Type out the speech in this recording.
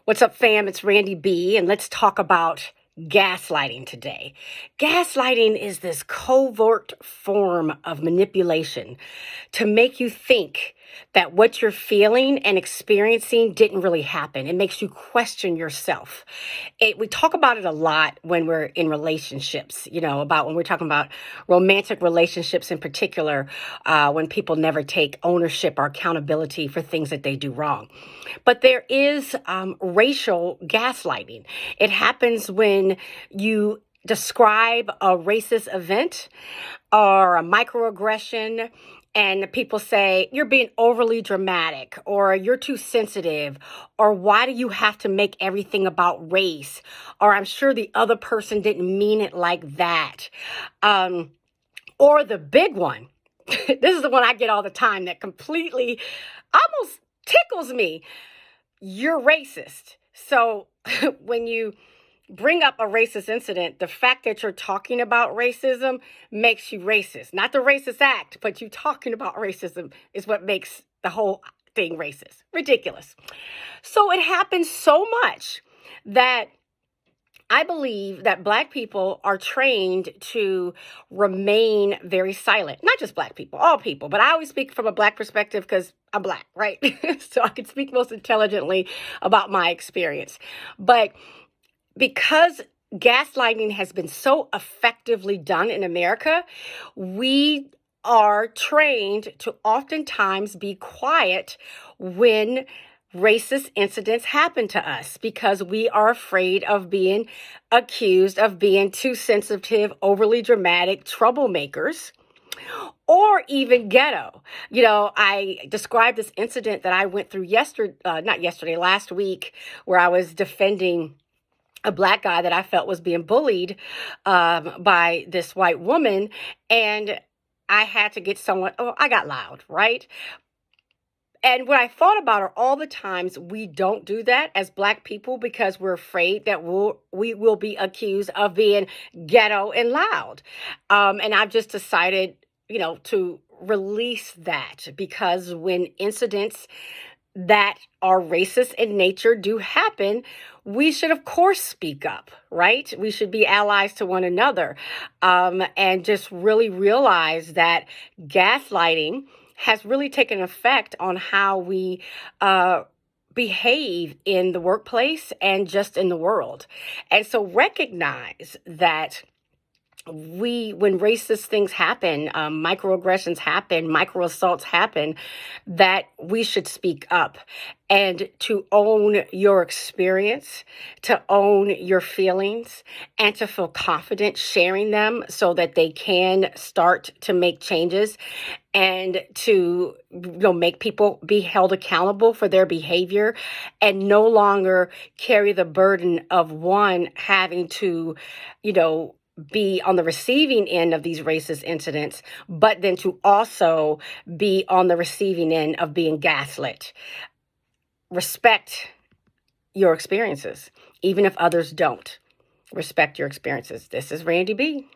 What's up, fam? It's Randy B, and let's talk about gaslighting today. Gaslighting is this covert form of manipulation to make you think that what you're feeling and experiencing didn't really happen. It makes you question yourself. We talk about it a lot when we're in relationships, about when we're talking about romantic relationships in particular, when people never take ownership or accountability for things that they do wrong. But there is racial gaslighting. It happens when you describe a racist event or a microaggression, and people say, you're being overly dramatic, or you're too sensitive, or why do you have to make everything about race? Or I'm sure the other person didn't mean it like that. Or the big one, this is the one I get all the time that completely almost tickles me. You're racist. So when you bring up a racist incident, the fact that you're talking about racism makes you racist. Not the racist act, but you talking about racism is what makes the whole thing racist. Ridiculous. So it happens so much that I believe that Black people are trained to remain very silent. Not just Black people, all people. But I always speak from a Black perspective because I'm Black, right? So I can speak most intelligently about my experience. But because gaslighting has been so effectively done in America, we are trained to oftentimes be quiet when racist incidents happen to us because we are afraid of being accused of being too sensitive, overly dramatic troublemakers, or even ghetto. I described this incident that I went through last week, where I was defending a Black guy that I felt was being bullied by this white woman. And I had to get I got loud, right? And what I thought about are all the times we don't do that as Black people because we're afraid that we will be accused of being ghetto and loud. And I've just decided, to release that, because when incidents that are racist in nature do happen, we should, of course, speak up, right? We should be allies to one another, and just really realize that gaslighting has really taken effect on how we behave in the workplace and just in the world. And so recognize that when racist things happen, microaggressions happen, microassaults happen, that we should speak up and to own your experience, to own your feelings, and to feel confident sharing them so that they can start to make changes and to make people be held accountable for their behavior and no longer carry the burden of one having to, be on the receiving end of these racist incidents, but then to also be on the receiving end of being gaslit. Respect your experiences, even if others don't. Respect your experiences. This is Randy B.